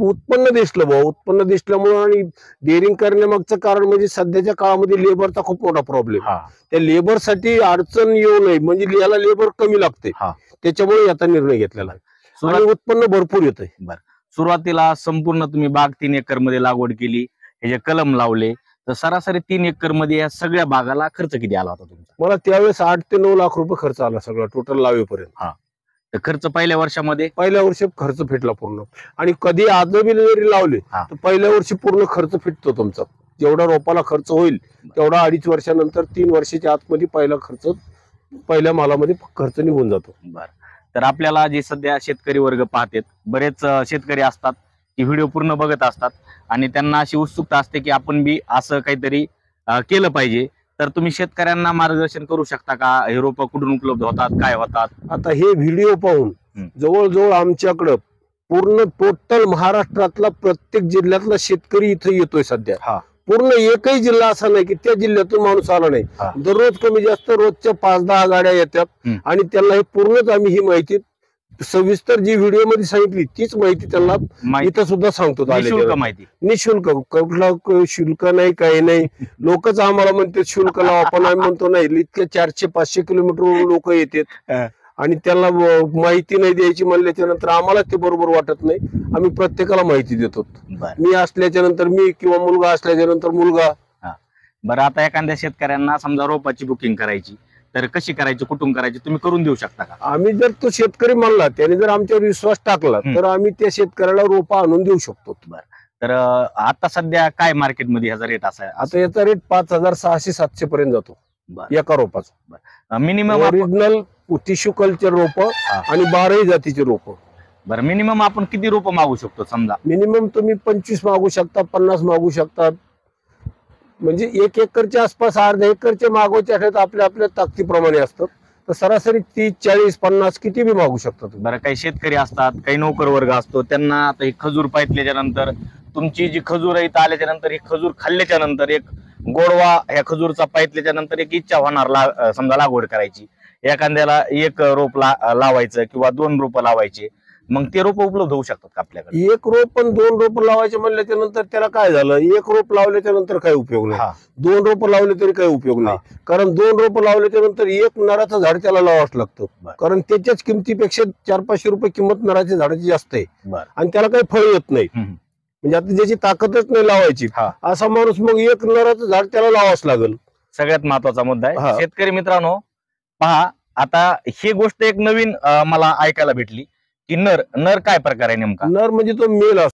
उत्पन्न दिसलं भाऊ, उत्पन्न दिसल्यामुळे आणि डेअरिंग करण्यामागचं कारण म्हणजे सध्याच्या काळामध्ये लेबरचा खूप मोठा प्रॉब्लेम. हा त्या लेबरसाठी अडचण येऊ नये म्हणजे याला लेबर कमी लागते, हा त्याच्यामुळे याचा निर्णय घेतलेला आहे आणि उत्पन्न भरपूर येतंय. सुरुवातीला संपूर्ण तुम्ही बाग 3 एकर मध्ये लागवड केली, हे जे कलम लावले, तर सरासरी 3 एकर मध्ये या सगळ्या बागाला खर्च किती आला होता तुमचा? मला त्यावेळेस 8 ते 9 लाख रुपये खर्च आला सगळा टोटल लावेपर्यंत. तर खर्च पहिल्या वर्षामध्ये पहिल्या वर्षी खर्च फिटला पूर्ण. आणि कधी आजबी जरी लावले तर पहिल्या वर्षी पूर्ण खर्च फिटतो तुमचा. जेवढा रोपाला खर्च होईल तेवढा 2.5 वर्षानंतर 3 वर्षाच्या आतमध्ये पहिला खर्च पहिल्या मालामध्ये खर्च निघून जातो. बरं. तर आपल्याला जे सध्या शेतकरी वर्ग पाहतात, बरेच शेतकरी असतात की व्हिडिओ पूर्ण बघत असतात आणि त्यांना अशी उत्सुकता असते की आपण बी असं काहीतरी केलं पाहिजे. तर तुम्ही शेतकऱ्यांना मार्गदर्शन करू शकता का? हे रोप कुठून उपलब्ध होतात, काय होतात? आता हे व्हिडिओ पाहून जवळजवळ आमच्याकडं पूर्ण टोटल महाराष्ट्रातला प्रत्येक जिल्ह्यातला शेतकरी इथे येतोय सध्या. पूर्ण एकही जिल्हा असा नाही की त्या जिल्ह्यातून माणूस आला नाही. दररोज कमी जास्त रोजच्या 5-10 गाड्या येतात आणि त्यांना हे पूर्णच आम्ही ही माहिती सविस्तर जी व्हिडिओ मध्ये सांगितली तीच माहिती त्यांना इथं सुद्धा सांगतो. माहिती निशुल्क, कुठला शुल्क नाही, काही नाही. लोकच आम्हाला म्हणते शुल्क लावा, पण आम्ही म्हणतो नाही. इतके 400-500 किलोमीटर लोक येतात आणि त्याला माहिती नाही द्यायची म्हणल्याच्या नंतर आम्हाला ते बरोबर वाटत नाही. आम्ही प्रत्येकाला माहिती देतो. मी असल्याच्या नंतर मी किंवा मुलगा असल्याच्या नंतर मुलगा. बरं, आता एखाद्या शेतकऱ्यांना समजा रोपाची बुकिंग करायची तर कशी करायची, कुठून करायची, तुम्ही करून देऊ शकता का? आम्ही जर तो शेतकरी म्हणला, त्याने जर आमच्यावर विश्वास टाकला तर आम्ही त्या शेतकऱ्याला रोपा आणून देऊ शकतो. तर आता सध्या काय मार्केटमध्ये ह्याचा रेट असा आहे? आता याचा रेट 5,600-700 पर्यंत जातो एका रोपाचा. मिनिमम ओरिजिनल टिश्यू कल्चर रोप आणि 12ही जातीचे रोप. बरं, मिनिमम आपण किती रोप मागू शकतो? समजा मिनिमम तुम्ही 25 मागू शकता, 50 मागू शकता. म्हणजे 1 एकरच्या आसपास, अर्धा एकरचे मागवायचे असतात आपल्या आपल्या ताकदीप्रमाणे असतात. तर सरासरी 30, 40, 50 किती बी मागू शकतात. बरं, काही शेतकरी असतात, काही नोकर वर्ग असतो, त्यांना आता हे खजूर पाहिल्याच्या नंतर, तुमची जी खजूर आहे इथं आल्याच्या नंतर, ही खजूर खाल्ल्याच्या नंतर एक गोडवा ह्या खजूरचा पाहिल्याच्या नंतर एक इच्छा होणार समजा लागवड करायची. एखाद्याला 1 रोप लावायचं किंवा 2 रोप लावायचे, मग ते रोप उपलब्ध होऊ शकतात का आपल्याकडे? 1 रोप पण 2 रोप लावायचे म्हणल्याच्या नंतर त्याला काय झालं, 1 रोप लावल्याच्या नंतर काही उपयोग नाही, 2 रोप लावले तरी काही उपयोग नाही. कारण 2 रोप लावल्याच्या नंतर 1 नराचं झाड त्याला लावावंच लागतं. कारण त्याच्याच किमतीपेक्षा 400-500 रुपये किंमत नराच्या झाडाची जास्त आहे आणि त्याला काही फळ येत नाही. म्हणजे आता ज्याची ताकदच नाही लावायची असा माणूस मग 1 नराचं झाड त्याला लावावंच लागेल. सगळ्यात महत्वाचा मुद्दा आहे. शेतकरी मित्रांनो पहा, आता ही गोष्ट एक नवीन मला ऐकायला भेटली की नर काय प्रकार आहे नेमका? नर म्हणजे तो मेल असतो.